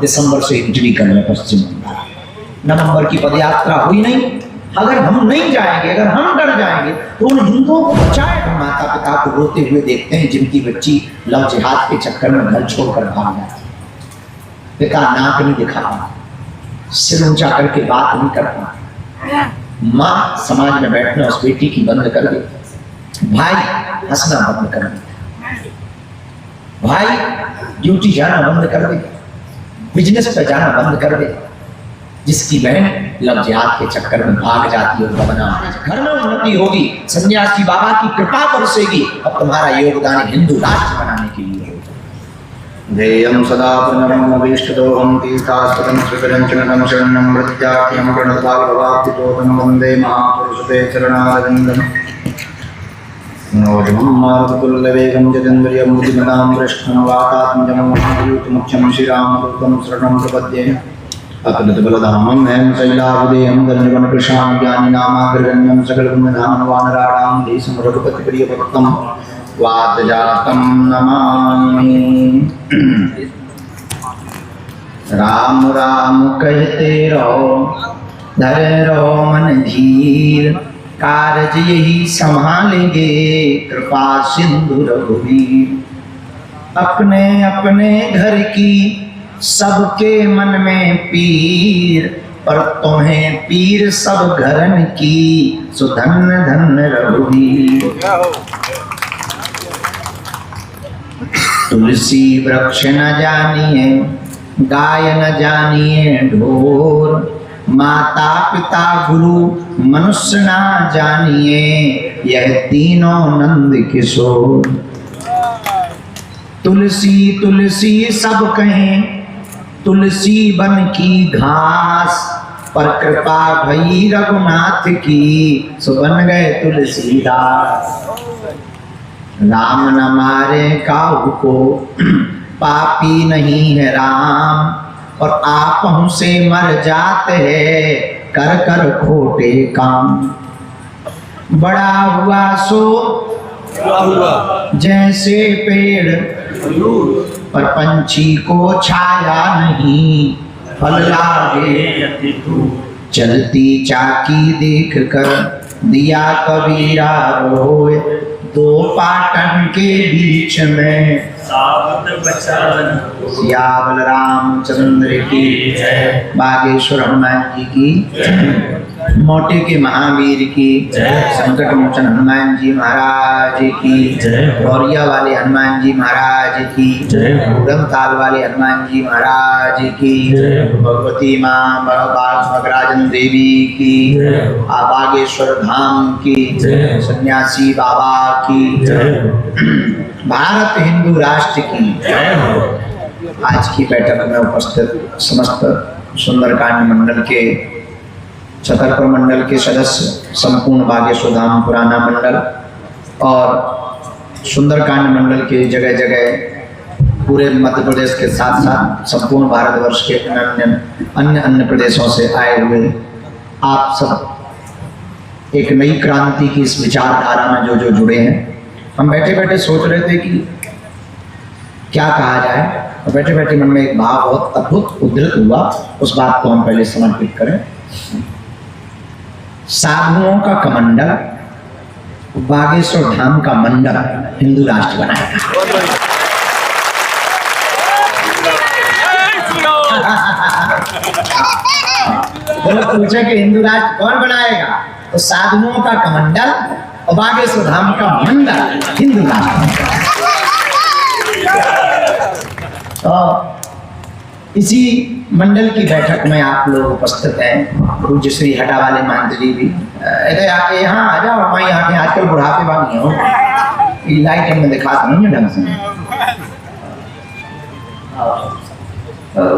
दिसंबर से एंट्री कर रहे पश्चिम बंगाल। नवंबर की पदयात्रा हुई नहीं। अगर हम नहीं जाएंगे, अगर हम डर जाएंगे तो उन हिंदुओं को बचाए। हम माता पिता को रोते हुए देखते हैं जिनकी बच्ची लव जिहाद के चक्कर में घर छोड़कर भाग जाती। पिता नाक नहीं दिखा पाते, सिर ऊंचा करके बात नहीं कर पाते। माँ समाज में बैठना उस बेटी की बंद कर देती। भाई हंसना बंद कर देता। भाई ड्यूटी जाना बंद कर देता, बिजनेस पे जाना बंद कर देता। जिसकी बहन लव जिहाद के चक्कर में भाग जाती है, उनका बना घर में उन्नति होगी, सन्यासी बाबा की कृपा बरसेगी। अब तुम्हारा योगदान हिंदू राष्ट्र बनाने के लिए होगा। ध्येयं सदा पुनरमभीष्टदोहं तीर्थास्पदं श्रीकरञ्चनं शरणं मृत्याख्यं प्रणतभागभवाब्धितोतं वन्दे महापुरुषते चरणारविन्दम्। नवजमं मारुततुल्यवेगं जितेन्द्रियं बुद्धिमतां कृष्णं वातात्मजं महायुतमुख्यं श्रीरामदूतं शरणं प्रपद्ये। अतुलितबलधामं हेम शैलाभुदेहं धन्यवनकृशां ज्ञानिनामाग्रगण्यं सकलगुणधामं वानराणां देशं रघुपतिप्रियभक्तं वातजातं नमामि। राम राम कहते रहो, धरे रहो मन धीर, कारज यही संभालेंगे कृपा सिंधु रघुवीर। अपने अपने घर की सबके मन में पीर, पर तुम्हें पीर सब घरन की, सुधन धन रघुवीर। तुलसी वृक्ष न जानिए, गाय न जानिए ढोर, माता पिता गुरु मनुष्य ना जानिए, यह तीनों नंद किशोर। तुलसी तुलसी सब कहें, तुलसी बन की घास, पर कृपा भई रघुनाथ की, सो बन गए तुलसीदास। राम न मारे काहू को, पापी नहीं है राम, और आप से मर जाते हैं कर कर खोटे काम। बड़ा हुआ सो जैसे पेड़, पर पंछी को छाया नहीं, फल लागे चलती चाकी देख कर, दिया कबीरा रोए, दो पाटन के बीच में सावत बचन। सियावल रामचंद्र की जय, बागेश्वर हनुमान जी की, मोटे के महावीर की, संकट मोचन हनुमान जी महाराज की, गौरिया वाले हनुमान जी महाराज की, उड़म ताल वाले हनुमान जी महाराज की, भगवती माँ भगराजन देवी की, बागेश्वर धाम की, सन्यासी बाबा की, भारत हिंदू राष्ट्र की। आज की बैठक में उपस्थित समस्त सुंदरकांड मंडल के, छतरपुर मंडल के सदस्य, संपूर्ण बागेश्वर धाम पुराना मंडल और सुंदरकांड मंडल के जगह जगह पूरे मध्य प्रदेश के साथ साथ संपूर्ण भारतवर्ष के अन्य प्रदेशों से आए हुए आप सब एक नई क्रांति की इस विचारधारा में जो जुड़े हैं। हम बैठे बैठे सोच रहे थे कि क्या कहा जाए, और बैठे बैठे मन में एक भाव बहुत अद्भुत उद्धृत हुआ, उस बात को हम पहले समर्पित करें। साधुओं का कमंडल, बागेश्वर धाम का मंडल हिंदू राष्ट्र बनाएगा। पूछे कि हिंदू राष्ट्र कौन बनाएगा, तो साधुओं का कमंडल और बागेश्वर धाम का मंडल हिंदू राष्ट्र। तो इसी मंडल की बैठक में आप लोग उपस्थित हैं। पूज्य श्री हटा वाले महंत जी भी आके यहाँ आ जाओ। मैं यहाँ के आजकल बुढ़ापे वाली हूँ, लाइट में दिखा नहीं ढंग से,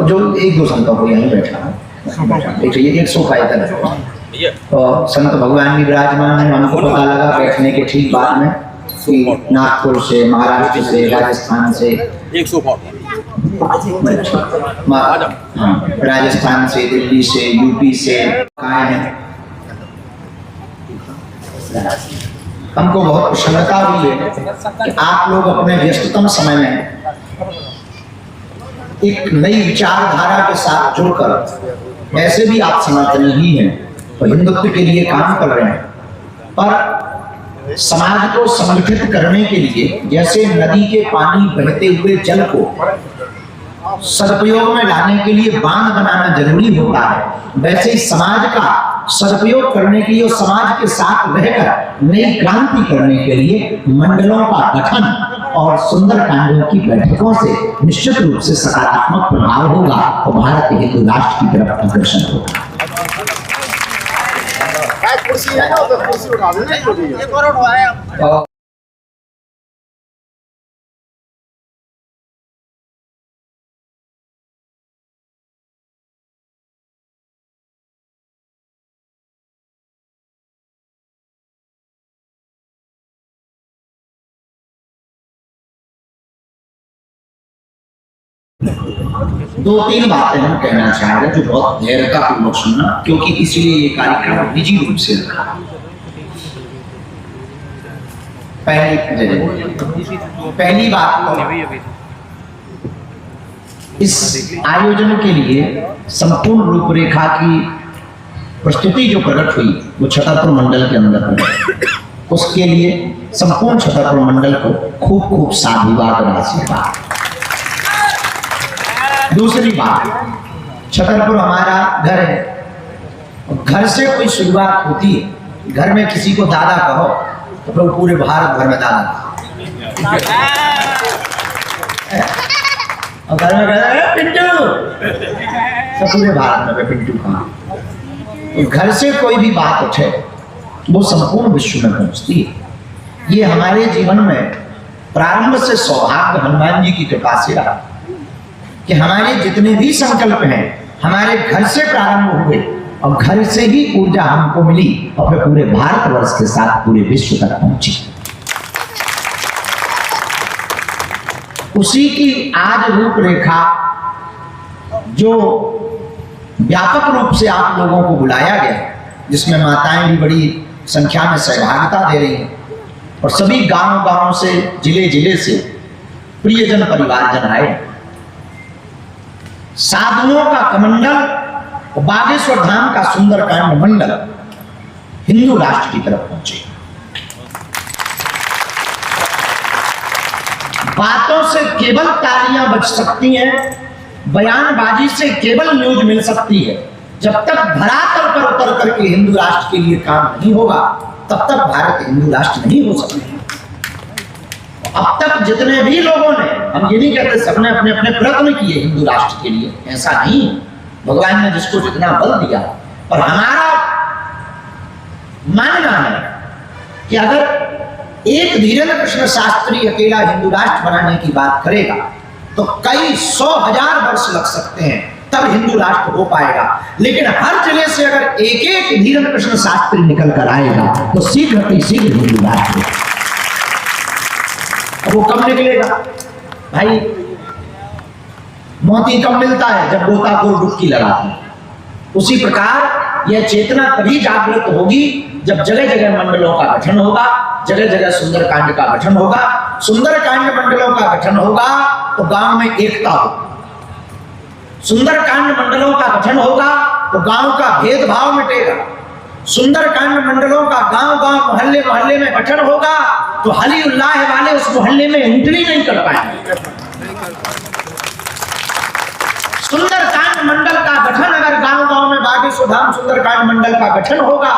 जो एक दो संतों को यहीं बैठा है, एक सोफा इधर, और संत भगवान भी विराजमान है। हमको पता लगा बैठने के ठीक बाद में कि नागपुर से, महाराष्ट्र से, राजस्थान से, राजस्थान से, दिल्ली से, यूपी से आए हैं। हमको बहुत प्रसन्नता हुई है कि आप लोग अपने व्यस्ततम समय में एक नई विचारधारा के साथ जुड़कर, ऐसे भी आप सनातनी ही हैं तो हिंदुत्व के लिए काम कर रहे हैं, पर समाज को संगठित करने के लिए जैसे नदी के पानी बहते हुए जल को सदुपयोग में लाने के लिए बांध बनाना जरूरी होता है, वैसे ही समाज का सदुपयोग करने के लिए और समाज के साथ रहकर नई क्रांति करने के लिए मंडलों का गठन और सुंदरकांडों की बैठकों से निश्चित रूप से सकारात्मक प्रभाव होगा और भारत के हिंदू राष्ट्र की तरफ अग्रसर होगा। कुर्सी है ना, तो कुर्सी उठा दो ना, एक और उठवाए। दो तीन बातें हम कहना चाह रहे हैं जो बहुत धैर्यता पूर्वक सुनना, क्योंकि इसलिए ये कार्यक्रम निजी रूप से रखा। पहली बात तो इस आयोजन के लिए संपूर्ण रूपरेखा की प्रस्तुति जो प्रकट हुई वो छतरपुर मंडल के अंदर हुई। उसके लिए संपूर्ण छतरपुर मंडल को खूब खूब साधुवाद और आशीर्वाद। दूसरी बात, छतरपुर हमारा घर है, घर से कोई शुरुआत होती है। घर में किसी को दादा कहो तो फिर पूरे भारत भर में दादा कहो, और घर में कहते पिंटू, सब पूरे भारत में पिंटू कहा। तो घर से कोई भी बात उठे वो संपूर्ण विश्व में पहुंचती है। ये हमारे जीवन में प्रारंभ से सौभाग्य हनुमान जी की कृपा से रहा कि हमारे जितने भी संकल्प हैं हमारे घर से प्रारंभ हुए और घर से ही ऊर्जा हमको मिली और फिर पूरे भारतवर्ष के साथ पूरे विश्व तक पहुंची। उसी की आज रूपरेखा जो व्यापक रूप से आप लोगों को बुलाया गया, जिसमें माताएं भी बड़ी संख्या में सहभागिता दे रही हैं और सभी गांव-गांव से, जिले-जिले से प्रियजन परिवारजन आए। साधुओं का कमंडल और बागेश्वर धाम का सुंदरकांड मंडल हिंदू राष्ट्र की तरफ पहुंचे। बातों से केवल तालियां बज सकती हैं, बयानबाजी से केवल न्यूज मिल सकती है। जब तक धरातल पर उतर करके हिंदू राष्ट्र के लिए काम नहीं होगा तब तक भारत हिंदू राष्ट्र नहीं हो सकता। अब तक जितने भी लोगों ने, हम ये नहीं कहते सबने अपने अपने प्रयत्न किए हिंदू राष्ट्र के लिए, ऐसा नहीं, भगवान ने जिसको जितना बल दिया, और हमारा मानना है कि अगर एक धीरेन्द्र कृष्ण शास्त्री अकेला हिंदू राष्ट्र बनाने की बात करेगा तो कई 100,000 वर्ष लग सकते हैं तब हिंदू राष्ट्र हो पाएगा। लेकिन हर जिले से अगर एक एक धीरेन्द्र कृष्ण शास्त्री निकल कर आएगा तो शीघ्र ही शीघ्र हिंदू राष्ट्र। वो कब निकलेगा भाई? मोती कब मिलता है? जब गोताखोर डुबकी लगाते हैं। उसी प्रकार यह चेतना तभी जागृत होगी जब जगह जगह मंडलों का गठन होगा, जगह जगह सुंदरकांड का गठन होगा। सुंदरकांड मंडलों का गठन होगा तो गांव में एकता होगी। सुंदरकांड मंडलों का गठन होगा तो गांव का भेदभाव मिटेगा। सुंदरकांड मंडलों का गांव-गांव, मोहल्ले-मोहल्ले में गठन होगा तो हली उल्लाह वाले उस मोहल्ले में एंट्री नहीं कर पाएंगे। सुंदरकांड मंडल का गठन अगर गांव-गांव में बागेश्वर धाम सुंदरकांड मंडल का गठन होगा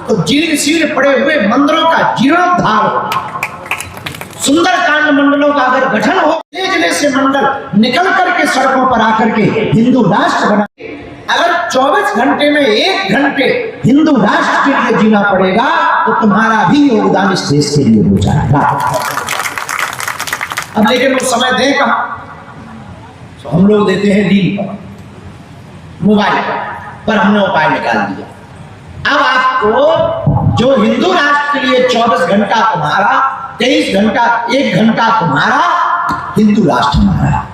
तो जीर्ण शीर्ण पड़े हुए मंदिरों का जीर्णोद्धार होगा। सुंदरकांड मंडलों का अगर गठन हो, जिले से मंडल निकल करके सड़कों पर आकर के हिंदू राष्ट्र बना। अगर 24 घंटे में 1 घंटे हिंदू राष्ट्र के लिए जीना पड़ेगा तो तुम्हारा भी योगदान इस देश के लिए हो जाएगा। अब लेकिन वो समय दे कहां? तो हम लोग देते हैं रील पर, मोबाइल पर हमने उपाय निकाल दिया। अब आपको जो हिंदू राष्ट्र के लिए 24 घंटा तुम्हारा, 23 घंटा, 1 घंटा तुम्हारा, हिंदू राष्ट्र हमारा,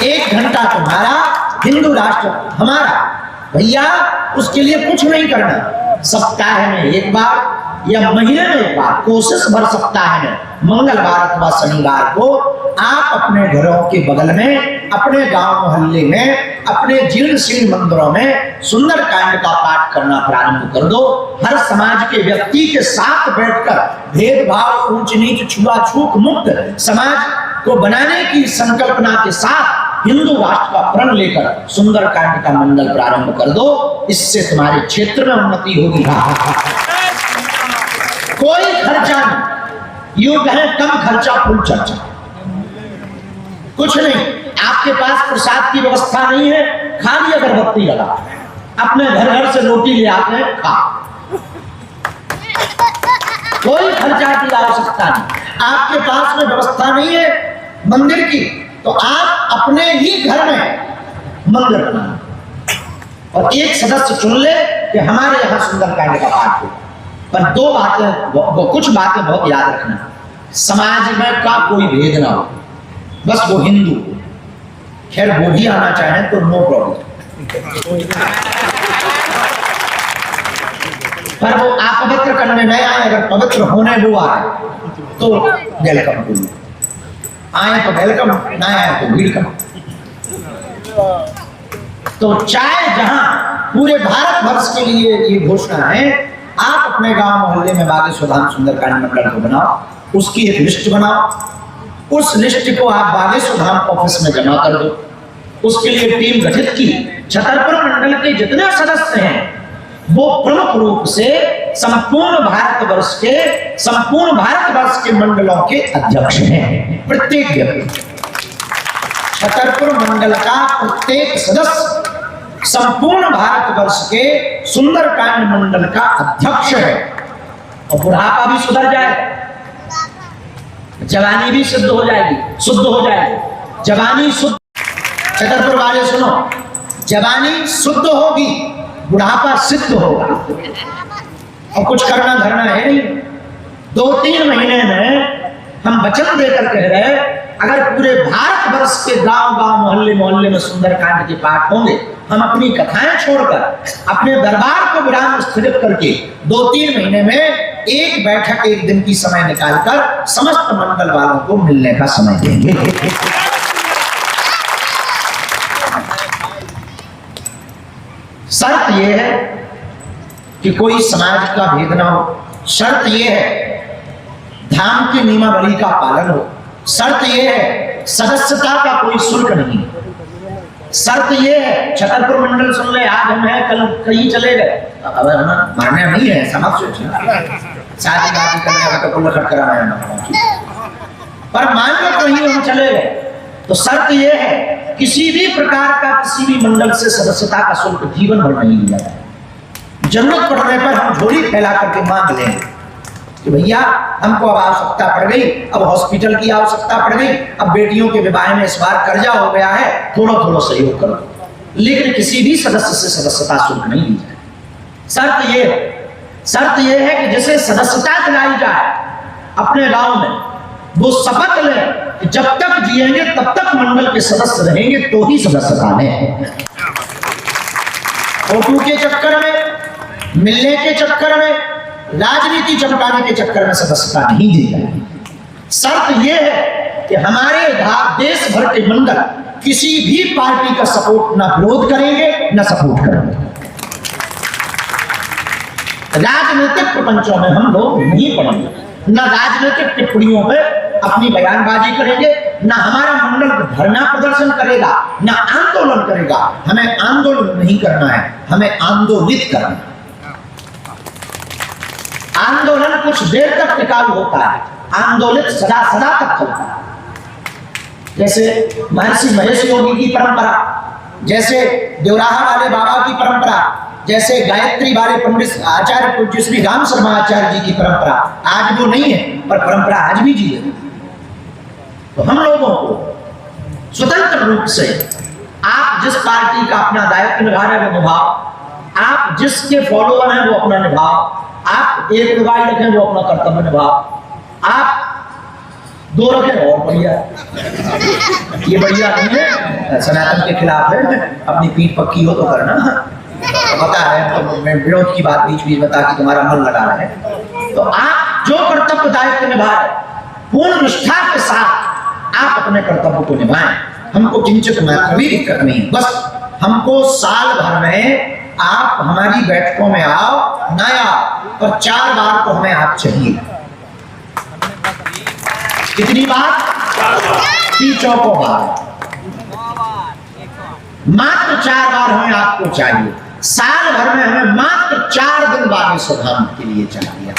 1 घंटा तुम्हारा, हिंदू राष्ट्र हमारा। भैया उसके लिए कुछ नहीं करना, सप्ताह में 1 बार, या महीने में एक बार कोशिश भर सप्ताह में मंगलवार अथवा शनिवार को आप अपने घरों के बगल में, अपने गांव मोहल्ले में, अपने जीर्ण शीर्ण मंदिरों में सुंदरकांड का पाठ करना प्रारंभ कर दो। हर समाज के व्यक्ति के साथ बैठकर भेदभाव, ऊंच नीच, छुआछूत मुक्त समाज को बनाने की संकल्पना के साथ हिंदू राष्ट्र का प्रण लेकर सुंदरकांड का मंडल प्रारंभ कर दो। इससे तुम्हारे क्षेत्र में उन्नति होगी। कोई खर्चा नहीं, यूं कहें कम खर्चा फुल चर्चा, कुछ नहीं। आपके पास प्रसाद की व्यवस्था नहीं है, खाली अगरबत्ती लगा, अपने घर घर से रोटी ले आते हैं, खा। कोई खर्चा की आवश्यकता नहीं। आपके पास में व्यवस्था नहीं है मंदिर की, तो आप अपने ही घर में मंदिर बनाना और एक सदस्य चुन ले कि हमारे यहाँ सुंदरकांड का पाठ हो। पर दो बातें, कुछ बातें बहुत याद रखना। समाज में का कोई भेद ना हो, बस वो हिंदू, खैर वो भी आना चाहे तो नो प्रॉब्लम, पर वो अपवित्र करने नहीं आए। अगर पवित्र होने वो आए तो वेलकम करिए, आए तो वेलकम, ना आए तो वेलकम। तो चाहे जहां पूरे भारत वर्ष के लिए ये घोषणा है, आप अपने गांव मोहल्ले में बागे सुधाम सुंदरकांड मंडल को बनाओ, उसकी एक लिस्ट बनाओ, उस लिस्ट को आप बागे सुधाम ऑफिस में जमा कर दो। उसके लिए टीम गठित की। छतरपुर मंडल के जितने सदस्य हैं वो प्रमुख रूप से संपूर्ण भारतवर्ष के मंडलों के अध्यक्ष हैं। प्रत्येक व्यक्ति, छतरपुर मंडल का प्रत्येक सदस्य संपूर्ण भारतवर्ष के सुंदरकांड मंडल का अध्यक्ष है। और बुढ़ापा भी सुधर जाएगा, जवानी भी शुद्ध हो जाएगी, जवानी शुद्ध। छतरपुर वाले सुनो, जवानी शुद्ध होगी, बुढ़ापा सिद्ध होगा। और कुछ करना धरना है नहीं। 2-3 महीने में हम वचन देकर कह रहे हैं, अगर पूरे भारतवर्ष के गांव मोहल्ले में सुंदरकांड के पाठ होंगे, हम अपनी कथाएं छोड़कर अपने दरबार को विराम स्थगित करके 2-3 महीने में एक बैठक, एक दिन की समय निकालकर समस्त मंडल वालों को मिलने का समय देंगे। शर्त यह है कि कोई समाज का भेद ना हो, शर्त यह है धाम की नियमावली का पालन हो, शर्त यह है सदस्यता का कोई शुल्क नहीं, शर्त यह है छतरपुर मंडल सुन ले, आज हम हैं कल कहीं चले गए, अब मारने नहीं है, समझ शादी बाजी करने का तो कुल खट कराना, पर मान लो कहीं हम चले गए तो शर्त यह है किसी भी प्रकार का किसी भी मंडल से सदस्यता का शुल्क जीवन भर नहीं लिया जाए। जरूरत पड़ने पर हम झोली फैला करके मांग लेंगे कि भैया हमको अब आवश्यकता पड़ गई, अब हॉस्पिटल की आवश्यकता पड़ गई, अब बेटियों के विवाह में इस बार कर्जा हो गया है, थोड़ा सहयोग करो, लेकिन किसी भी सदस्य से सदस्यता शुल्क नहीं ली जाए। शर्त यह है कि जिसे सदस्यता दिलाई जाए अपने गांव में, वो शपथ ले कि जब तक जिएंगे तब तक मंडल के सदस्य रहेंगे, तो ही सदस्यता लें। फोटो के चक्कर में, मिलने के चक्कर में, राजनीति चमकाने के चक्कर में सदस्यता नहीं दी जाएगी। शर्त यह है कि हमारे देश भर के मंडल किसी भी पार्टी का सपोर्ट ना विरोध करेंगे ना सपोर्ट करेंगे। राजनीतिक प्रपंचों में हम लोग नहीं पड़ेंगे, न राजनीतिक टिप्पणियों पे अपनी बयानबाजी करेंगे, न हमारा मंडल धरना प्रदर्शन करेगा, न आंदोलन करेगा। हमें आंदोलन नहीं करना है, हमें आंदोलित करना है। आंदोलन कुछ देर तक टिकाऊ होता है, आंदोलित सदा तक चलता है। जैसे महर्षि महेश योगी की परंपरा, जैसे देवराहा वाले बाबा की परंपरा, जैसे गायत्री वाले पंडित आचार्य पूज्य श्री राम शर्मा आचार्य जी की परंपरा, आज वो नहीं है पर परंपरा आज भी जी है। तो हम लोगों को स्वतंत्र रूप से आप जिस पार्टी का अपना दायित्व निभा रहे हैं वो निभाओ, आप जिसके फॉलोअर हैं वो अपना निभाओ, आप एक रिवाज रखें वो अपना कर्तव्य निभाओ, आप 2 रखें और बढ़िया। ये बढ़िया नहीं है, सनातन के खिलाफ है, अपनी पीठ पक्की हो तो करना। पता है तो मैं विरोध की बात बीच में बता कि तुम्हारा मन लगा रहे हैं। तो आप जो कर्तव्य दायित्व निभाए पूर्ण निष्ठा के साथ आप अपने कर्तव्य को निभाएं। हमको किंचित मात्र भी दिक्कत नहीं है, बस हमको साल भर में आप हमारी बैठकों में आओ न आओ, पर 4 बार तो हमें आप चाहिए। कितनी बार? 3 बार, मात्र 4 बार हमें आपको चाहिए। साल भर में हमें मात्र 4 दिन बागेश्वर धाम के लिए चाहिए,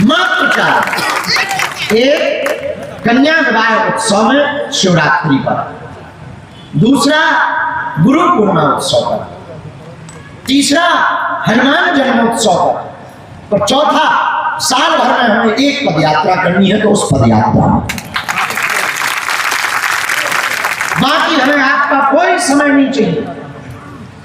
मात्र 4। एक कन्या विवाह उत्सव में शिवरात्रि पर, दूसरा गुरु पूर्णिमा उत्सव पर, तीसरा हनुमान जन्मोत्सव पर, और चौथा साल भर में हमें एक पदयात्रा करनी है तो उस पदयात्रा में। बाकी हमें आपका कोई समय नहीं चाहिए।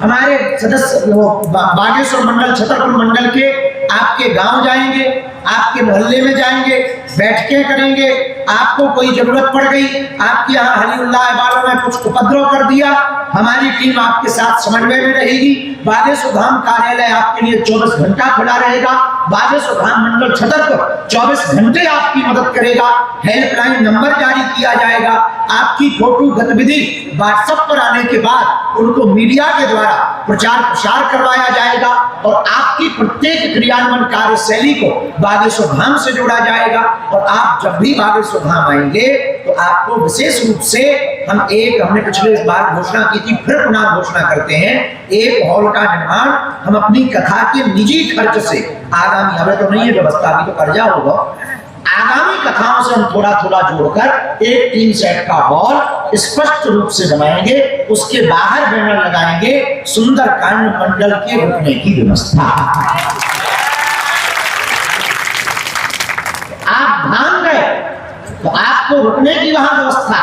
हमारे सदस्य बागेश्वर मंडल छतरपुर मंडल के आपके गांव जाएंगे, आपके मोहल्ले में जाएंगे, बैठकें करेंगे। आपको कोई जरूरत पड़ गई, आपके यहाँ हलीउल्लाह वालों ने कुछ उपद्रव कर दिया, हमारी टीम आपके साथ समन्वय में रहेगी। बागेश्वर धाम कार्यालय आपके लिए 24 घंटा खुला रहेगा। बागेश्वर धाम मंडल छतरपुर 24 घंटे आपकी मदद करेगा। हेल्पलाइन नंबर जारी किया जाएगा। आपकी फोटो गतिविधि व्हाट्सएप पर आने के बाद उनको मीडिया के द्वारा प्रचार प्रसार करवाया जाएगा और आपकी प्रत्येक क्रियान्वयन कार्यशैली को बागेश्वर धाम से जोड़ा जाएगा। और आप जब भी बागेश्वर धाम आएंगे तो आपको विशेष रूप से हमने पिछले बार घोषणा की थी, फिर पुनः घोषणा करते हैं, एक हॉल का निर्माण हम अपनी कथा के निजी खर्च से, आगामी हमें तो नहीं है व्यवस्था, अभी तो कर्जा होगा, आगामी कथाओं से हम थोड़ा थोड़ा जोड़कर एक 3 सेट का हॉल स्पष्ट रूप से बनाएंगे। उसके बाहर बैनर लगाएंगे, सुंदरकांड मंडल के रुकने की व्यवस्था। आप धाम गए तो आपको रुकने की वहां व्यवस्था,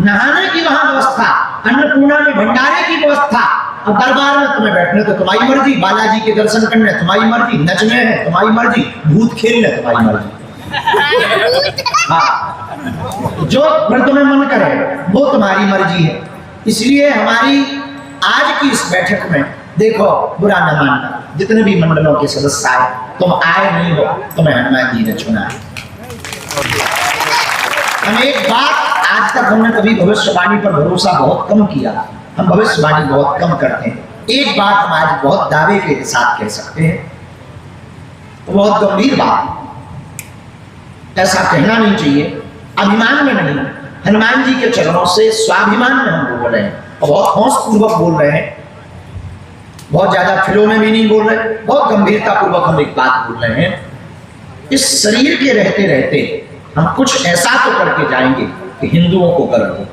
नहाने की वहां व्यवस्था, अन्नपूर्णा में भंडारे की व्यवस्था। अब दरबार में तुम्हें बैठने तो तुम्हारी मर्जी, बालाजी के दर्शन करने तुम्हारी मर्जी, नचने हैं तुम्हारी मर्जी, भूत खेलने तुम्हारी मर्जी। हाँ, जो फिर तुम्हें मन करे वो तुम्हारी मर्जी है। इसलिए हमारी आज की इस बैठक में देखो, बुरा न मानना, जितने भी मंडलों के सदस्य आए, तुम आए नहीं हो, तुम्हें हनुमान जी ने चुना है। हम एक बात, आज तक हमने कभी भविष्यवाणी पर भरोसा बहुत कम किया, हम भविष्यवाणी बहुत कम करते हैं। एक बात हम आज बहुत दावे के साथ कह सकते हैं, बहुत गंभीर बात, ऐसा कहना नहीं चाहिए, अभिमान में नहीं, हनुमान जी के चरणों से स्वाभिमान में हम बोल रहे हैं और बहुत होश पूर्वक बोल रहे हैं, बहुत ज्यादा फिलों में भी नहीं बोल रहे, बहुत गंभीरता पूर्वक हम एक बात बोल रहे हैं। इस शरीर के रहते रहते हम कुछ ऐसा तो करके जाएंगे कि हिंदुओं को गर्व हो।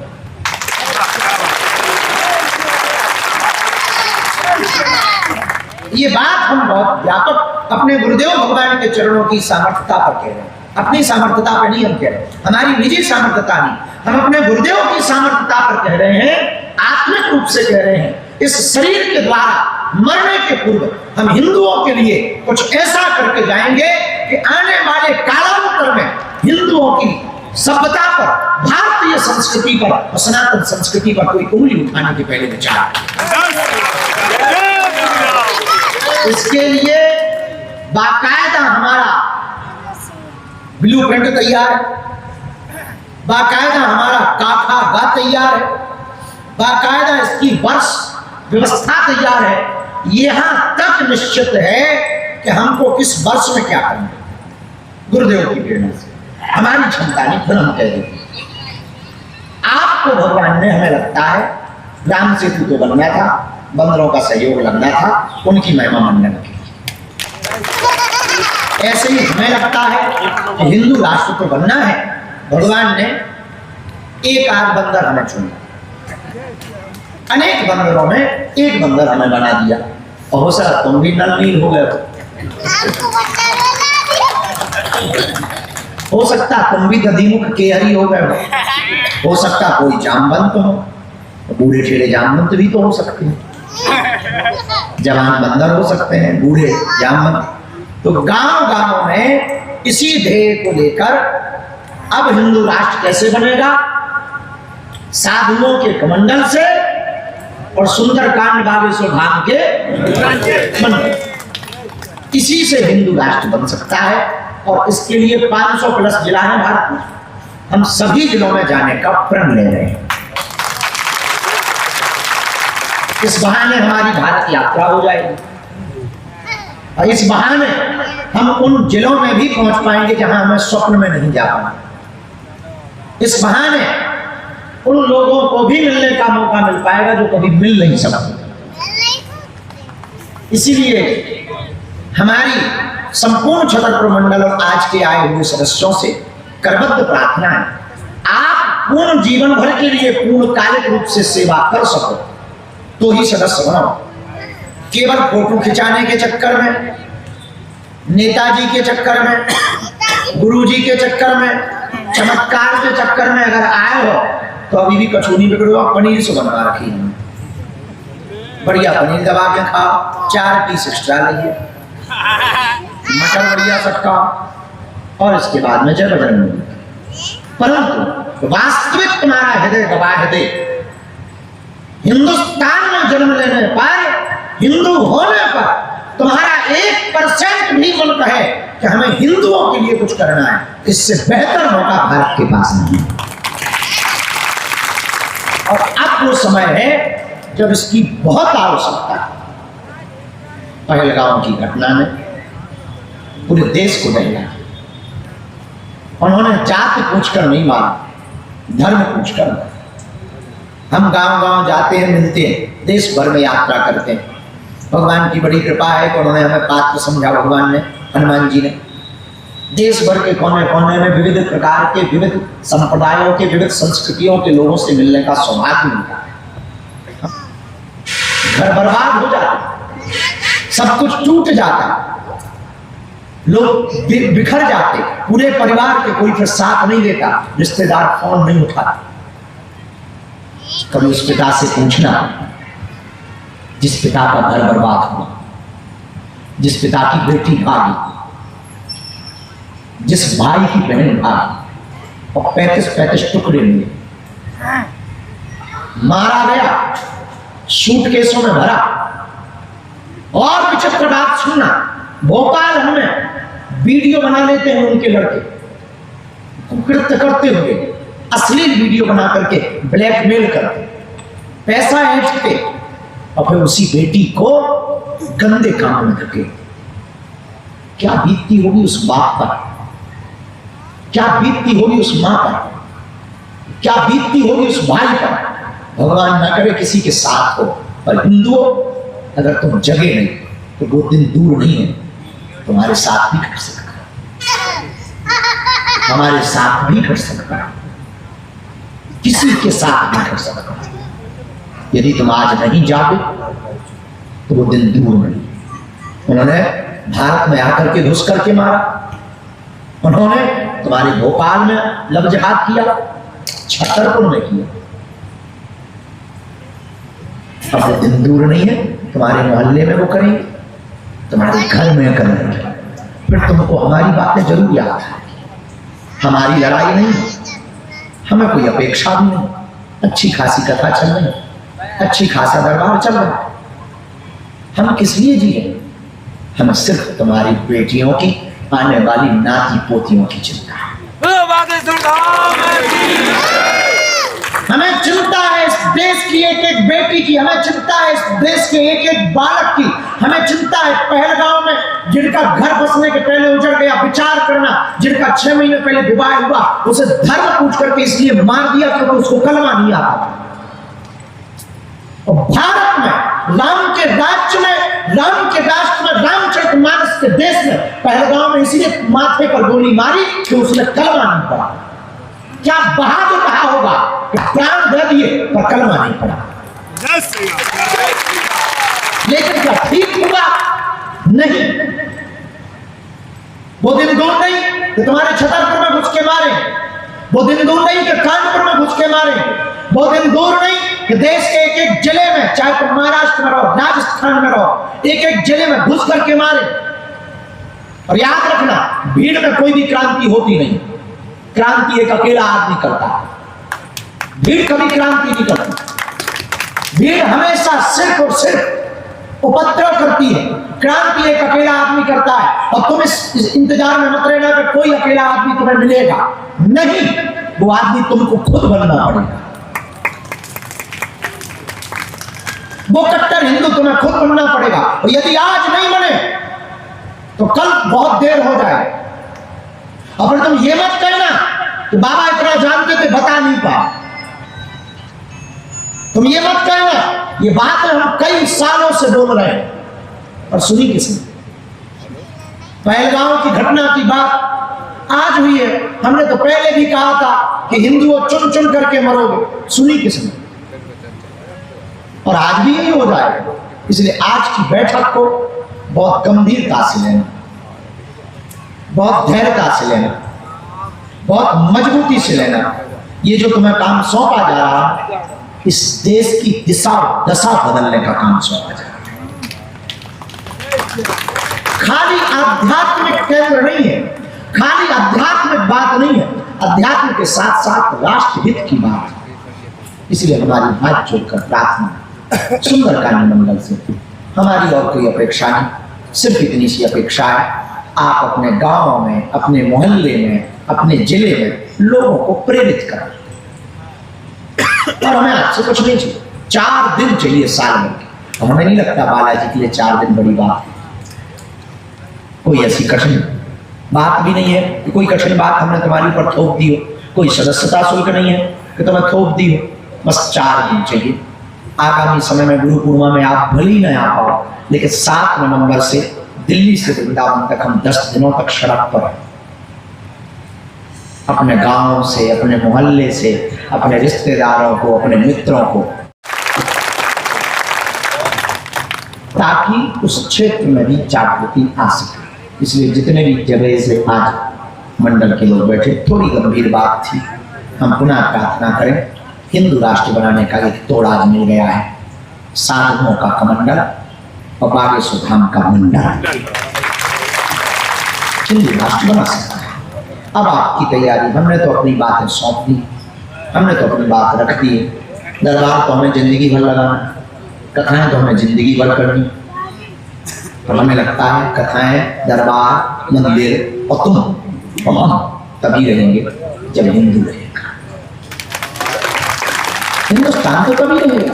ये बात हम बहुत व्यापक अपने गुरुदेव भगवान के चरणों की सामर्थ्यता पर कह रहे हैं, अपनी सामर्थ्यता पर नहीं हम कह रहे, हमारी निजी सामर्थ्यता नहीं, हम अपने गुरुदेव की सामर्थ्यता पर कह रहे हैं, आत्मिक रूप से कह रहे हैं। इस शरीर के द्वारा मरने के पूर्व हम हिंदुओं के लिए कुछ ऐसा करके जाएंगे कि आने वाले कालांतर में हिंदुओं की सभ्यता पर, भारतीय संस्कृति पर और सनातन संस्कृति पर कोई उंगली उठाने के पहले विचार। इसके लिए बाकायदा हमारा ब्लूप्रिंट तैयार है, बाकायदा हमारा काठा गा तैयार है, बाकायदा इसकी वर्ष व्यवस्था तैयार है। यहां तक निश्चित है कि हमको किस वर्ष में क्या करना है, गुरुदेव की प्रेरणा से, हमारी क्षमता नहीं, फिर हम कह देंगे। आपको भगवान ने, हमें लगता है, राम सेतु तो बनना था, बंदरों का सहयोग लगना था, उनकी महिमा मंडन की। ऐसे ही हमें लगता है कि हिंदू राष्ट्र तो बनना है, भगवान ने एक आध बंदर हमें चुना, अनेक बंदरों में एक बंदर हमें बना दिया, और हो सकता तुम भी नलनील हो गए, हो सकता तुम भी दधीमुख केहरी हो गए, हो सकता कोई जामवंत हो, बूढ़े ठेले जामवंत भी तो हो सकते हैं, जवान बंदर हो सकते हैं, बूढ़े जामवंत। तो गांव गांव में इसी ध्येय को लेकर अब हिंदू राष्ट्र कैसे बनेगा, साधुओं के कमंडल से और सुंदरकांड बागेश्वर धाम के मंडल, इसी से हिंदू राष्ट्र बन सकता है। और इसके लिए 500 प्लस जिला है भारत में। हम सभी जिलों में जाने का प्रण ले रहे हैं। इस बहाने हमारी भारत यात्रा हो जाएगी और इस बहाने हम उन जिलों में भी पहुंच पाएंगे जहां हमें स्वप्न में नहीं जा पाएंगे। इस बहाने उन लोगों को भी मिलने का मौका मिल पाएगा जो कभी मिल नहीं सकते। इसीलिए हमारी संपूर्ण छतरपुर मंडल और आज के आए हुए सदस्यों से करबद्ध प्रार्थना है, आप पूर्ण जीवन भर के लिए पूर्णकालिक रूप से सेवा कर सको तो ही सदस्य बनो। केवल फोटो खिंचाने के चक्कर में, नेताजी के चक्कर में, गुरुजी के चक्कर में, चमत्कार के चक्कर में अगर आए हो तो अभी भी कचौनी बिगड़ो, पनीर से बनवा रखी है, बढ़िया पनीर दबा के खाओ, 4 पीस एक्स्ट्रा लीजिए, मटन बढ़िया सबका, और इसके बाद में जय बजरंग। परंतु वास्तविक तुम्हारा हृदय गवाह दे, हिंदुस्तान में जन्म लेने पर, हिंदू होने पर तुम्हारा 1% भी मन कहे कि हमें हिंदुओं के लिए कुछ करना है, इससे बेहतर मौका भारत के पास नहीं है। और अब वो समय है जब इसकी बहुत आवश्यकता है। पहलगाम की घटना ने पूरे देश को दहिला। उन्होंने जाति पूछकर नहीं मारा, धर्म पूछकर। हम गांव-गांव जाते हैं, मिलते हैं, देश भर में यात्रा करते हैं। भगवान की बड़ी कृपा है कि उन्होंने हमें पात्र समझा, भगवान ने, हनुमान जी ने। देश भर के कोने कोने में विविध प्रकार के, विविध संप्रदायों के, विविध संस्कृतियों के लोगों से मिलने का सौभाग्य मिलता है। घर बर्बाद हो जाते, सब कुछ टूट जाता, लोग बिखर जाते, पूरे परिवार के कोई फिर साथ नहीं देता, रिश्तेदार फोन नहीं उठाते। कभी उस पिता से पूछना जिस पिता का घर बर्बाद हुआ, जिस पिता की बेटी भागी, जिस भाई की बहन भागी और 35-35 टुकड़े हुए, मारा गया, सूटकेसों में भरा। और विचित्र बात सुनना, भोपाल हमें वीडियो बना लेते हैं उनके लड़के, कृत्य करते हुए अश्लील वीडियो बना करके ब्लैकमेल करते, पैसा ऐंठते और फिर उसी बेटी को गंदे काम में धकेल। क्या बीतती होगी उस बाप पर, क्या बीतती होगी उस मां पर, क्या बीतती होगी उस भाई पर। भगवान न करे किसी के साथ हो, पर हिंदुओं अगर तुम जगे नहीं तो वो दिन दूर नहीं है, तुम्हारे साथ भी कर सकता है, हमारे साथ भी कर सकता है, किसी के साथ भी कर सकता है। यदि तुम आज नहीं जागे तो वो दिन दूर नहीं। उन्होंने भारत में आकर के घुस करके मारा, उन्होंने तुम्हारे भोपाल में लब जिहाद किया, छतरपुर में किया। अब वो दिन दूर नहीं है, तुम्हारे मोहल्ले में वो करेंगे, तुम्हारे घर में करेंगे। फिर तुमको हमारी बातें जरूर याद है। हमारी लड़ाई नहीं, हमें कोई अपेक्षा भी नहीं, अच्छी खासी कथा चल रही, अच्छी खासा दरबार चल रहा। हम किस लिए जिए? हमें सिर्फ तुम्हारी बेटियों की, आने वाली नाती पोतियों की चिंता है। हमें चिंता है इस देश की एक एक बेटी की, हमें चिंता है इस देश के एक एक बालक की, हमें चिंता है पहलगाम में जिनका घर बसने के पहले उजड़ गया, विचार करना, जिनका 6 महीने पहले विवाह हुआ, उसे धर्म पूछ करके इसलिए मार दिया क्योंकि उसको कलमा नहीं आता। और भारत में, राम के राज्य में, राम के राष्ट्र में, रामचरितमानस के देश में पहलगाम में इसीलिए माथे पर गोली मारी कि उसने कलमा नहीं पड़ा। क्या बहादुर कहा होगा कि प्राण दे दिए पर कलमा नहीं पड़ा। लेकिन क्या ठीक हुआ? नहीं। वो दिन दूर नहीं कि तुम्हारे छतरपुर में घुस के मारे, वो दिन दूर नहीं कि कानपुर में घुस के मारे, वो दिन दूर नहीं कि देश के एक एक जिले में, चाहे तुम महाराष्ट्र में रहो, राजस्थान में रहो, एक एक जिले में घुस करके मारे। और याद रखना, भीड़ में कोई भी क्रांति होती नहीं, क्रांति एक अकेला आदमी करता है, भीड़ कभी क्रांति नहीं करती। भीड़ हमेशा सिर्फ और सिर्फ उपद्रव करती है, क्रांति एक अकेला आदमी करता है, और तुम इस इंतजार में मत रहना कि कोई अकेला आदमी तुम्हें मिलेगा। नहीं, वो आदमी तुमको खुद बनना पड़ेगा। वो कट्टर हिंदू तुम्हें खुद बनना पड़ेगा, और यदि आज नहीं बने तो कल बहुत देर हो जाए। और फिर तुम ये मत कहना कि बाबा इतना जानते थे बता नहीं पाए। तुम ये मत कहना, ये बात हम कई सालों से बोल रहे हैं और सुनी किसने? पहलगांव की घटना की बात आज हुई है, हमने तो पहले भी कहा था कि हिंदुओं चुन चुन करके मरोगे, सुनी किसने? और आज भी यही हो जाएगा। इसलिए आज की बैठक को बहुत गंभीरता से लेना, बहुत धैर्यता से लेना, बहुत मजबूती से लेना। ये जो तुम्हें काम सौंपा जा रहा है, इस देश की दिशा दशा बदलने का काम सौंपा जा रहा है। खाली आध्यात्मिक केंद्र नहीं है, खाली आध्यात्मिक बात नहीं है, अध्यात्म के साथ साथ राष्ट्रहित की बात है। इसलिए हमारी हाथ जोड़कर प्रार्थना सुंदरकांड मंडल से, हमारी और कोई अपेक्षा नहीं, सिर्फ इतनी सी अपेक्षा है, आप अपने गांवों में, अपने मोहल्ले में, अपने जिले में लोगों को प्रेरित करें। और हमें आपसे कुछ नहीं चाहिए, 4 दिन चाहिए साल भर के। और हमें नहीं लगता बालाजी के लिए 4 दिन बड़ी बात है। कोई ऐसी कठिन बात भी नहीं है कि कोई कठिन बात हमने तुम्हारी ऊपर थोप दी हो, कोई सदस्यता शुल्क नहीं है कि तुम्हें थोप दी हो। बस 4 दिन चाहिए। आगामी समय में गुरु पूर्णिमा में आप भले ही नहीं आ पाओ, लेकिन 7 नवंबर से दिल्ली से वृंदावन तक हम 10 दिनों तक सड़क पर हैं। अपने गांव से, अपने मोहल्ले से, अपने रिश्तेदारों को, अपने मित्रों को, ताकि उस क्षेत्र में भी जागृति आ सके। इसलिए जितने भी जगह से आज मंडल के लोग बैठे, थोड़ी गंभीर बात थी, हम पुनः प्रार्थना करें। हिंदू राष्ट्र बनाने का एक तोड़ आज मिल गया है, साधुओं का कमंडल और बागेश्वर धाम का मंडल हिंदू राष्ट्र बना सकता है। अब आपकी तैयारी, हमने तो अपनी बातें सौंप दी, हमने तो अपनी बात रख दी। दरबार तो हमें जिंदगी भर लगाना, कथाएं तो हमें जिंदगी भर करनी। और हमें लगता है कथाएं, दरबार, मंदिर और तुम और हम तभी रहेंगे जब हिंदू रहेगा। हिंदुस्तान तो तभी रहेगा।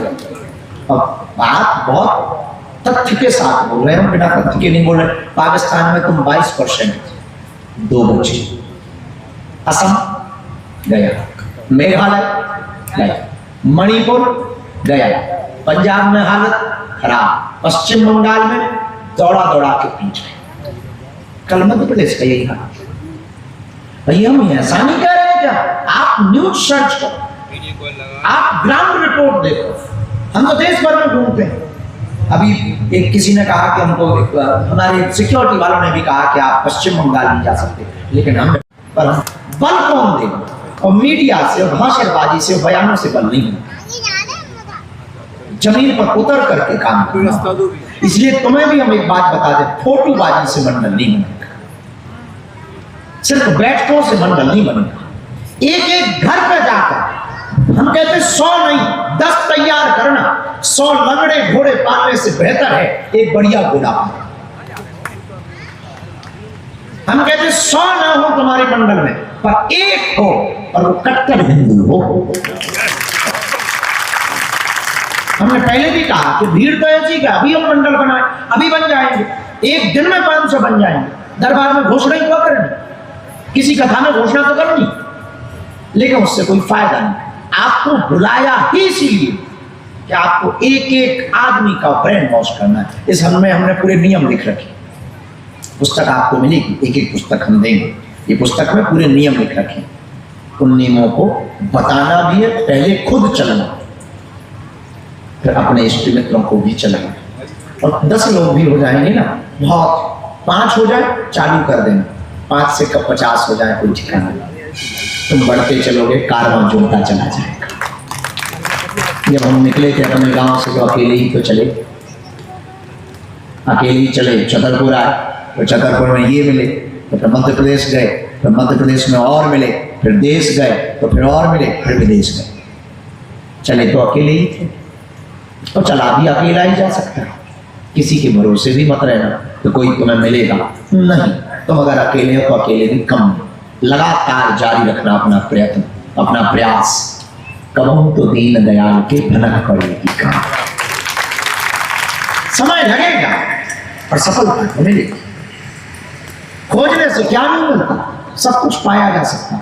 अब बात बहुत तथ्य के साथ बोल रहे हैं, हम बिना तथ्य के नहीं बोल रहे। पाकिस्तान में तुम 22%, 2 बच्चे, असम गया, मेघालय गया, मणिपुर गया, पंजाब में हालत खराब, पश्चिम बंगाल में दौड़ा दौड़ा के पीट रहे। कल मध्य प्रदेश का यही हाल। भैया हम ऐसा नहीं कह रहे क्या, आप न्यूज सर्च करो, आप ग्राउंड रिपोर्ट देखो। हम तो देश भर में घूमते हैं। अभी एक किसी ने कहा कि हमको, हमारे सिक्योरिटी वालों ने भी कहा कि आप पश्चिम बंगाल नहीं जा सकते, लेकिन हम पर हम बल कौन देगा? और मीडिया से और भाषणबाजी से, बयानों से बल नहीं होता, जमीन पर उतर करके काम करना। इसलिए तुम्हें भी हम एक बात बता दें, फोटोबाजी से मंडल नहीं बनेगा, सिर्फ बैठकों से मंडल नहीं बनेगा। एक एक घर पे जाकर हम कहते 100 नहीं 10 तैयार करना। 100 लंगड़े घोड़े पालने से बेहतर है एक बढ़िया घोड़ा। हम कहते 100 ना हो तुम्हारे मंडल में, पर एक हो और वो कट्टर हिंदू हो। हमने पहले भी कहा कि भीड़ तो ऐसी का अभी हम मंडल बनाए, अभी बन जाएंगे, एक दिन में 500 बन जाएंगे। दरबार में घोषणा ही तो करनी, किसी कथा में घोषणा तो करनी, लेकिन उससे कोई फायदा नहीं। आपको बुलाया ही इसीलिए कि आपको एक एक आदमी का ब्रेन वॉश करना है। इस हमने पूरे नियम लिख रखे। पुस्तक आपको मिलेगी, एक एक पुस्तक हम देंगे। ये पुस्तक में पूरे नियम लिख रखे। उन नियमों को बताना भी है, पहले खुद चलना, फिर अपने इष्ट मित्रों को भी चलाना। और 10 लोग भी हो जाएंगे ना, बहुत 5 हो जाए चालू कर देना, 5 से कब 50 हो जाए कोई ठिकाना नहीं। तुम बढ़ते चलोगे, कारवां जोड़ता चला जाएगा। जब हम निकले थे अपने गांव से तो अकेले ही तो चले, अकेले ही चले। छतरपुर आए तो छतरपुर में ये मिले, तो फिर मध्य प्रदेश गए, फिर मध्य प्रदेश में और मिले, फिर देश गए, तो फिर और मिले, फिर विदेश गए। चले तो अकेले ही थे, तो चला भी अकेला ही जा सकता है। किसी के भरोसे भी मत रहना तो कोई तुम्हें मिलेगा नहीं। तुम अगर अकेले हो तो अकेले भी कम, लगातार जारी रखना अपना प्रयत्न, अपना प्रयास। कबहू तो दीन दयाल के भनक पड़ेगी का, समय लगेगा और सफलता मिलेगी। खोजने से क्या नहीं मिलता, सब कुछ पाया जा सकता।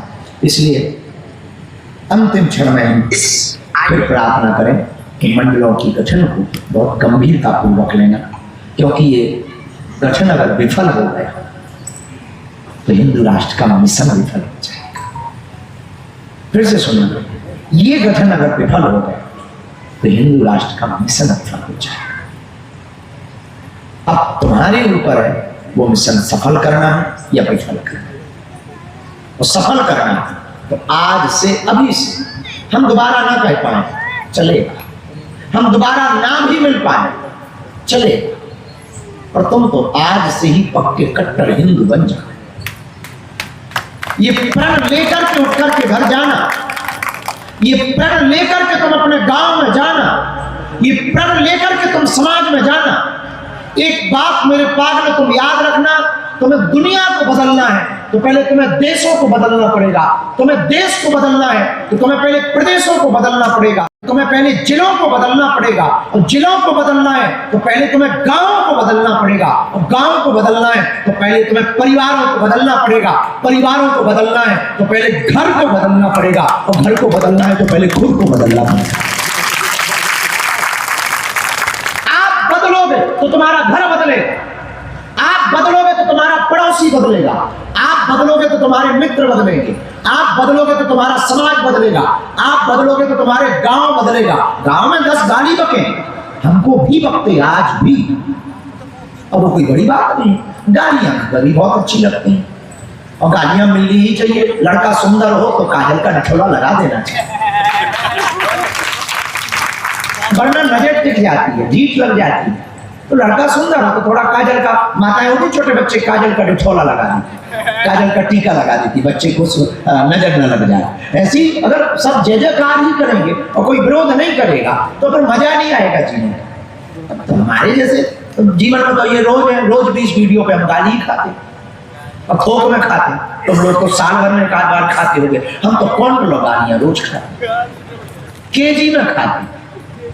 इसलिए अंतिम क्षण में हम फिर प्रार्थना करें कि मंडलों की गठन को बहुत गंभीरता पूर्वक लेना, क्योंकि ये गठन अगर विफल हो गया तो हिंदू राष्ट्र का मिशन विफल हो जाएगा। फिर से सुनिए, ये गठन अगर विफल हो गया तो हिंदू राष्ट्र का मिशन विफल हो जाएगा। अब तुम्हारे ऊपर है वो मिशन सफल करना है या विफल करना है। वो सफल करना है तो आज से, अभी से हम दोबारा ना कह पाए चलेगा, हम दोबारा ना भी मिल पाए चलेगा, और तुम तो आज से ही पक्के कट्टर हिंदू बन जाओ। ये प्रण लेकर के उठ करके घर जाना, ये प्रण लेकर के तुम अपने गांव में जाना, ये प्रण लेकर के तुम समाज में जाना। एक बात मेरे पागल तुम याद रखना, तुम्हें दुनिया को बदलना है तो पहले तुम्हें देशों को बदलना पड़ेगा। तुम्हें देश को बदलना है तो तुम्हें पहले प्रदेशों को बदलना पड़ेगा, तुम्हें पहले जिलों को बदलना पड़ेगा, और जिलों को बदलना है तो पहले तुम्हें गांवों को बदलना पड़ेगा, और गांव को बदलना है तो पहले तुम्हें परिवारों को बदलना पड़ेगा, परिवारों को बदलना है तो पहले घर को बदलना पड़ेगा, और घर को बदलना है तो पहले खुद को बदलना पड़ेगा। आप बदलोगे तो तुम्हारा घर बदलेगा, आप बदलोगे तो तुम्हारा पड़ोसी बदलेगा, आप बदलोगे तो तुम्हारे मित्र बदलेंगे, आप बदलोगे तो तुम्हारा समाज बदलेगा, आप बदलोगे तो तुम्हारे गांव बदलेगा। गांव में 10 गाली बके, हमको भी बकते आज भी, और वो कोई बड़ी बात नहीं। गालियां कभी बहुत अच्छी लगती हैं और गालियां मिलनी ही चाहिए। लड़का सुंदर हो तो काजल का निचोड़ा लगा देना चाहिए, वरना नजर टिक जाती है, जीत लग जाती है। तो लड़का सुंदर हो तो थोड़ा काजल का, माताएं होती छोटे बच्चे काजल का डिठोला लगा देती, काजल का टीका लगा देती, बच्चे को नजर न लग जाए। ऐसी अगर सब जय जयकार ही करेंगे और कोई विरोध नहीं करेगा तो फिर मजा नहीं आएगा जीवन में। तो हमारे जैसे तो जीवन में तो ये रोज है, रोज 20 वीडियो पे हम गाली ही खाते और थोक में खाते। तुम लोग तो साल भर में एक आध बार खाते होंगे, हम तो क्वांटलों गालियां रोज खाते, केजी में खाते,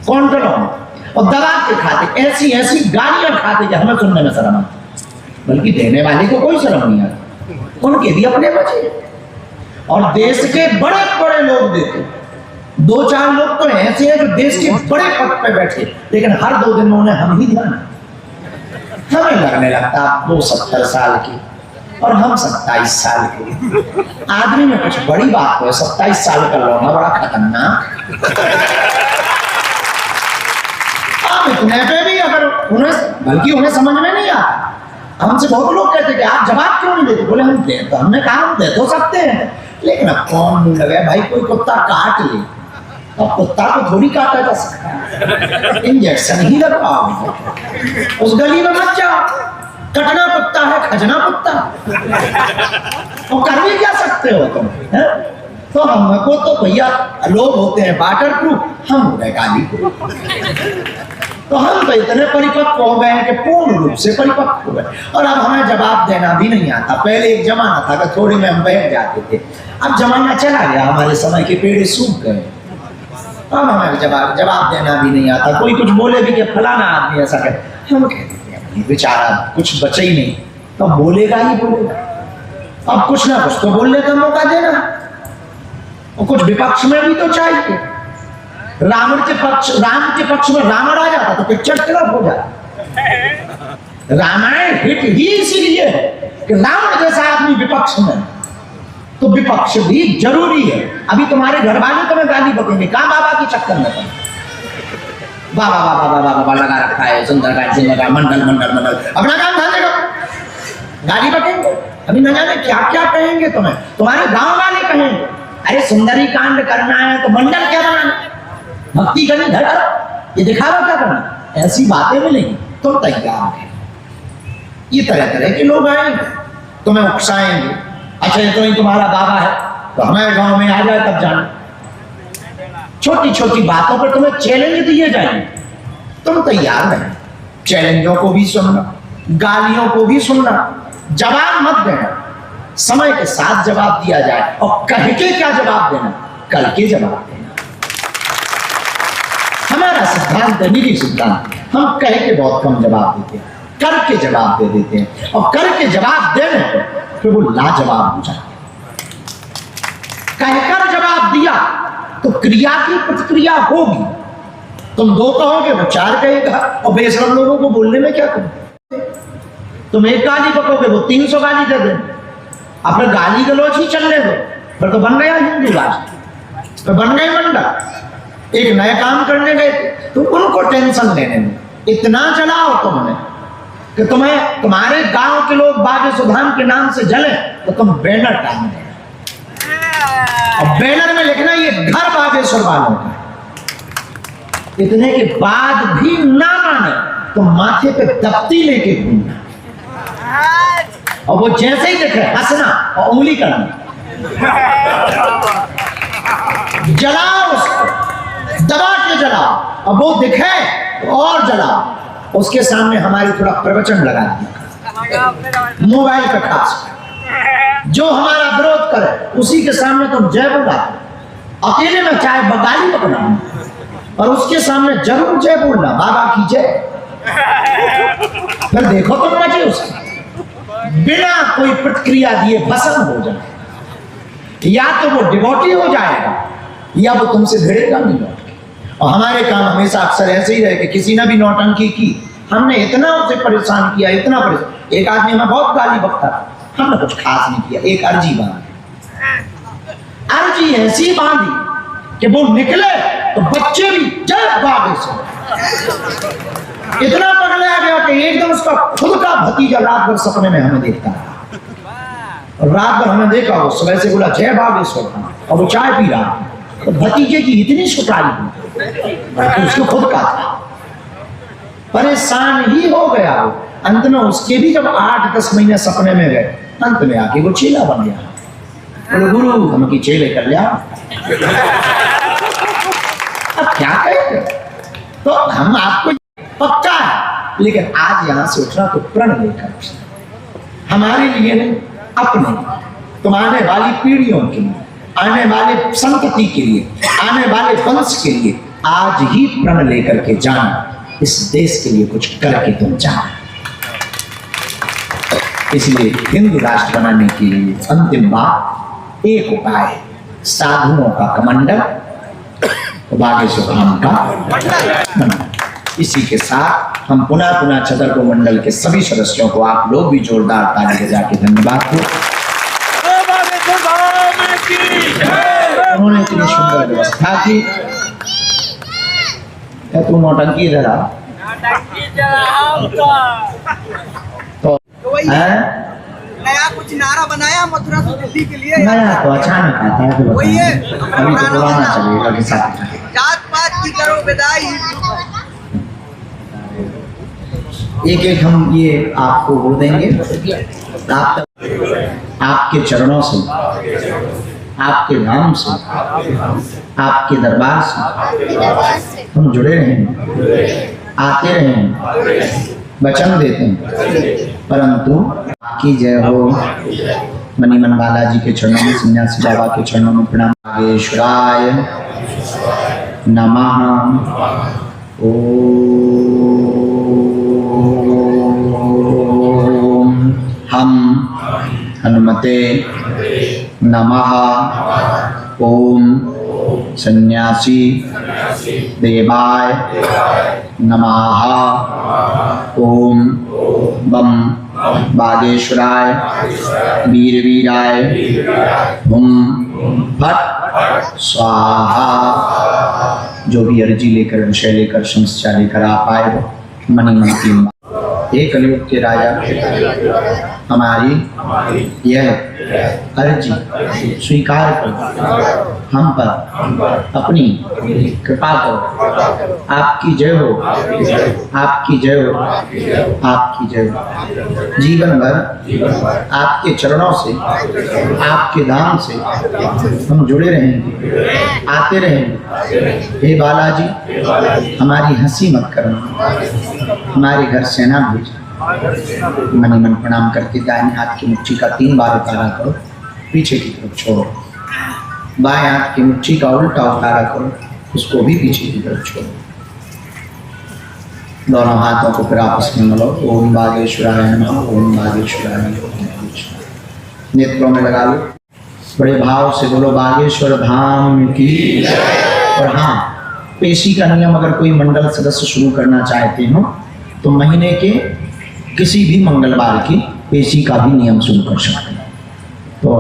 क्वांटलों में, और दबा के खाते, ऐसी ऐसी गालियां खाते कि हमें सुनने में शर्म आती, बल्कि देने वाले को कोई शर्म नहीं आती, उनके भी अपने बचे। और देश के बड़े बड़े लोग देते, 2-4 लोग तो ऐसे हैं जो देश के बड़े पद पे बैठे, लेकिन हर 2 दिन में उन्हें हम ही ध्यान, हमें लगने लगता वो 70 साल की और हम 27 साल के। आदमी में कुछ बड़ी बात हो, 27 साल का लौंडा बड़ा खतरनाक, इतने पे भी अगर उन्हें, बल्कि उन्हें समझ में नहीं आता। हमसे बहुत लोग कहते कि आप जवाब क्यों नहीं देते, बोले हम दे, तो हमने कहा हम दे तो सकते हैं, लेकिन अब कौन नहीं लगे भाई, कोई कुत्ता काट ले, अब कुत्ता को थोड़ी काटा जा सकता है, इंजेक्शन ही लगवाओ, उस गली में मत जाओ, कटना कुत्ता है, खजना कुत्ता, वो कर भी क्या सकते हो तुम, है? तो हमको तो भैया लोग होते हैं वाटर प्रूफ, हम हो गए गाली प्रूफ। तो हम तो इतने परिपक्व हो गए कि पूर्ण रूप से परिपक्व हो गए, और अब हमें जवाब देना भी नहीं आता। पहले एक जमाना था कि थोड़ी में हम बैठ जाते थे, अब जमाना चला गया, हमारे समय के पेड़ सूख गए, अब हमें जवाब देना भी नहीं आता। कोई कुछ बोले भी कि फलाना आदमी ऐसा कहे, हम कहते हैं बेचारा कुछ बचे ही नहीं, तो बोलेगा ही बोलेगा, अब कुछ ना कुछ तो बोलने का मौका देना, और कुछ विपक्ष में भी तो चाहिए। राम के पक्ष में रावण आ जाता तो पिक्चर फ्लॉप हो जाता। रामायण हिट ही इसीलिए है कि रावण जैसा आदमी विपक्ष में, तो विपक्ष भी जरूरी है। अभी तुम्हारे घर वाले तुम्हें गाली बकेंगे, कहां बाबा की चक्कर में बाबा बाबा बाबा बाबा लगा रखा है, सुंदरकांड मंडल मंडल मंडल, अपना काम धंधे करो, गाली बकेंगे। अभी न जाने क्या क्या कहेंगे तुम्हें, तुम्हारे गांव वाले कहेंगे अरे सुंदरी कांड करना है तो मंडल क्या बनाना, भक्ति करनी घर करो, ये दिखावा क्या करना, ऐसी बातें मिलेंगी, तुम तैयार है। ये तरह तरह के लोग आएंगे, तुम्हें उकसाएंगे, अच्छा ये तो ही तुम्हारा बाबा है तो हमारे गांव में आ जाए तब जाना। छोटी छोटी बातों पर तुम्हें चैलेंज दिए जाएंगे, तुम तैयार नहीं। चैलेंजों को भी सुनना, गालियों को भी सुनना, जवाब मत देना, समय के साथ जवाब दिया जाए। और कह के क्या जवाब देना, कल के जवाब देना। हमारा सिद्धांत है, निजी सिद्धांत, हम कह के बहुत कम जवाब देते हैं, करके जवाब दे देते हैं। और करके जवाब देने पर फिर वो लाजवाब हो जाए। कहकर जवाब दिया तो क्रिया की प्रतिक्रिया होगी। तुम 2 कहोगे, वो 4 कहेगा। और बेशरम लोगों को बोलने में क्या करो, तुम 1 गाली बकोगे, वो 300 गाली दे दें। अब फिर गाली गलौज ही चलने दो, फिर तो बन गया हिंदू राष्ट्र, तो बन गए मंडल। एक नए काम करने गए तो उनको टेंशन लेने में इतना जलाओ तुमने कि तुम्हें तुम्हारे गांव के लोग बागे सुधाम के नाम से जले तो तुम बैनर टांग देना। और बैनर में लिखना ये घर बागेश्वर वालों का। इतने के बाद भी ना माने तो माथे पे दफ्ती लेके घूमना, और वो जैसे ही देखे हंसना और उंगली करना। जलाओ उसको, दबा के जलाओ, और वो दिखे तो और जलाओ। उसके सामने हमारी थोड़ा प्रवचन लगा दिया, मोबाइल पे खास, जो हमारा विरोध करे उसी के सामने तुम जय बोला। अकेले में चाहे बगाली पकड़ना, और उसके सामने जरूर जय बोलना, बाबा की जय। फिर देखो तुम मजे उसकी, बिना कोई प्रतिक्रिया दिए भस्म हो जाए। या तो वो डिवोटी हो जाएगा, या वो तुमसे भिड़ेगा नहीं लौट के। और हमारे काम हमेशा अक्सर ऐसे ही रहे कि किसी ने भी नौटंकी की, हमने इतना उसे परेशान किया, इतना परेशान। एक आदमी हमें बहुत गाली बकता था, हमने कुछ खास नहीं किया, एक अर्जी बांधी। अर्जी ऐसी बांधी कि वो निकले तो बच्चे भी जय बागेश्वर। इतना पगला गया कि एकदम उसका खुद का भतीजा रात भर सपने में हमें देखता है। और रात भर हमने देखा, वो सुबह से बोला जय बागेश्वर, और वो चाय पी रहा। तो भतीजे की इतनी सुटाई, उसको खुद का था, परेशान ही हो गया वो। अंत में उसके भी जब 8-10 महीने सपने में गए, अंत में आके वो चेला बन गया। बोले गुरु हम की चेले कर लिया। अब क्या कहेंगे, तो हम आपको पक्का है, लेकिन आज यहां से उठना तो प्रण लेकर हमारे लिए नहीं, अपने, तुम आने वाली पीढ़ियों के लिए, आने वाले संतति के लिए, आने वाले वंश के लिए आज ही प्रण लेकर के जाना। इस देश के लिए कुछ करके तुम जाना। इसलिए हिंदू राष्ट्र बनाने के लिए अंतिम बात, एक उपाय, साधुओं का कमंडल, बागेश्वर धाम का मंडल। इसी के साथ हम पुनः छतरपुर मंडल के सभी सदस्यों को, आप लोग भी जोरदार ताली बजा के धन्यवाद दो। उन्होंने इतनी सुंदर व्यवस्था की। क्या तू नौटंकी इधर आ, तो नया कुछ नारा बनाया मथुरा से दिल्ली के लिए। नया तो अचानक आता है, तो वही है, अभी तो पुराना चलेगा के साथ। जात पात की करो विदाई। एक हम ये आपको वो देंगे, आपके चरणों से, आपके नाम से, आपके दरबार से हम जुड़े रहें, आते रहें, वचन देते हैं। परंतु आपकी जय हो। मणिमन बालाजी के चरणों में, सन्यासी बाबा के चरणों में प्रणाम। बागेश्वराय नमः। ओम हम हनुमते नमः। ओम सन्यासी देवाय नमः। ओम बम बागेश्वराय वीरवीराय हुम फट स्वाहा। जो भी अर्जी लेकर, विषय लेकर, समस्या लेकर आप आए हो, मणिमन की एक कलयुग के राजा हमारी यह अर्जी स्वीकार कर हम पर अपनी कृपा करो। आपकी जय हो, आपकी जय हो, आपकी जय हो। जीवन भर आपके चरणों से, आपके धाम से हम जुड़े रहेंगे, आते रहेंगे। हे बालाजी, हमारी हंसी मत करना, हमारे घर सेना भेज, मनी मन प्रणाम करके दाहिने हाथ की मुट्ठी का 3 बार उतारा करो, पीछे की तरफ छोड़ो। बाएं हाथ की मुट्ठी का उल्टा उतारा करो, उसको भी पीछे की तरफ छोड़ो। दोनों हाथों को फिर आपस में मिलो। ओम बागेश्वराय नमः, ओम बागेश्वराय नमः। नेत्रों में लगा लो, बड़े भाव से बोलो बागेश्वर धाम की। और हाँ, पेशी का नियम, अगर कोई मंडल सदस्य शुरू करना चाहते हो तो महीने के किसी भी मंगलवार की पेशी का भी नियम शुरू कर सकते हैं। तो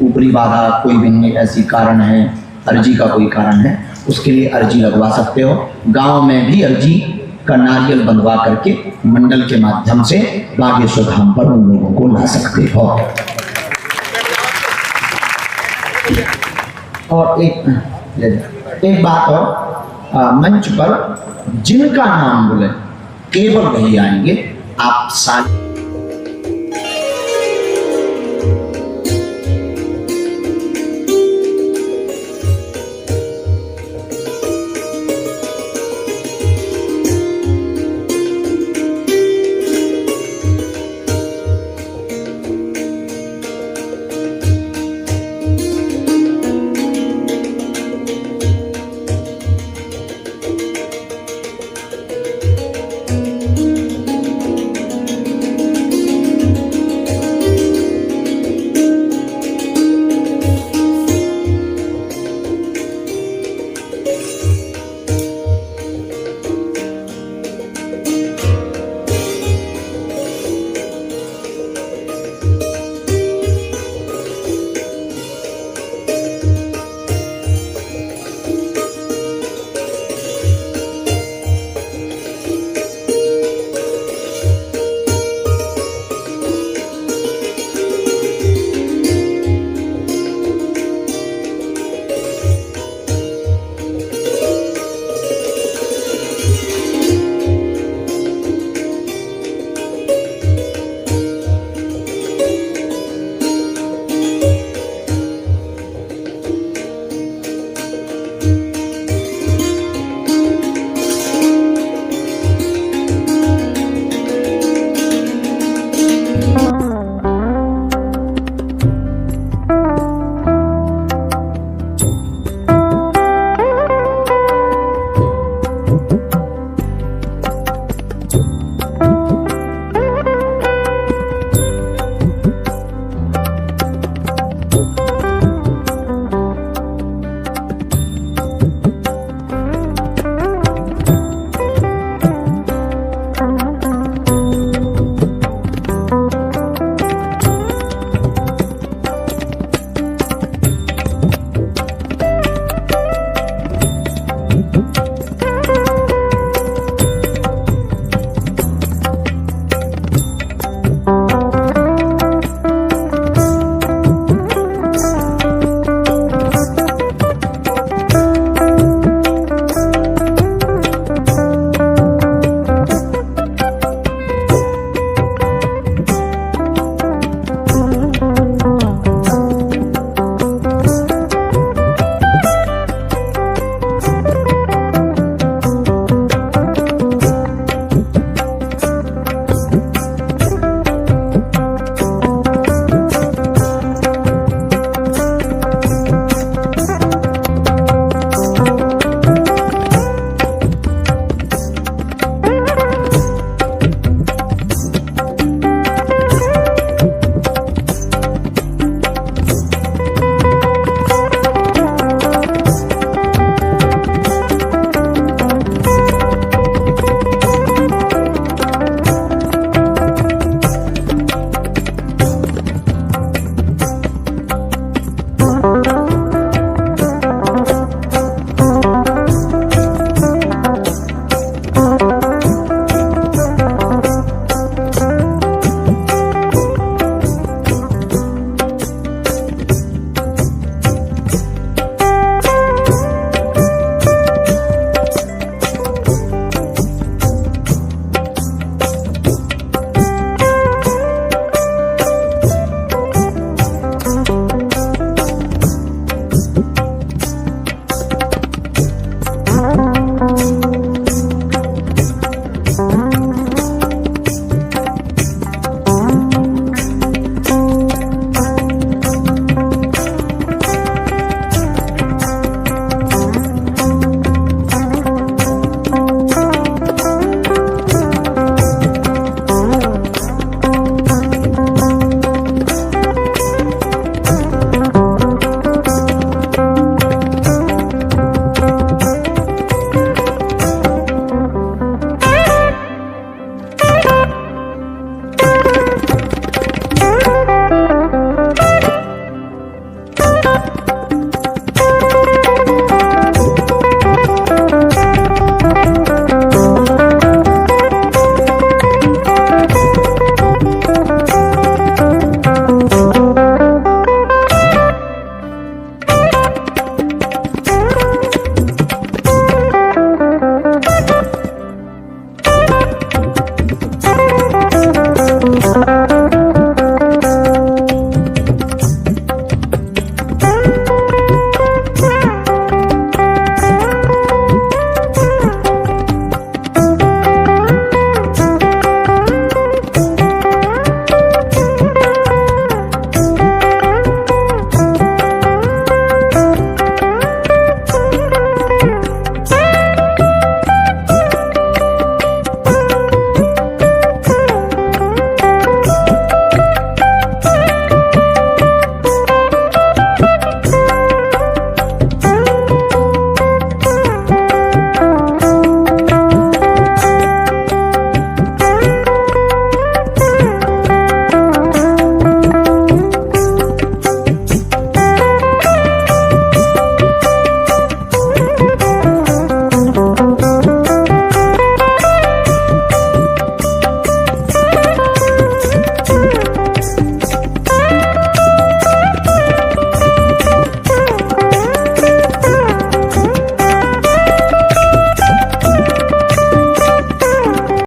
ऊपरी बाधा कोई भी नहीं, ऐसी कारण है, अर्जी का कोई कारण है, उसके लिए अर्जी लगवा सकते हो। गांव में भी अर्जी का नारियल बंधवा करके मंडल के माध्यम से बागेश्वर धाम पर उन लोगों को ला सकते हो। और एक बात और, मंच पर जिनका नाम बोले केवल वही आएंगे। आप सारे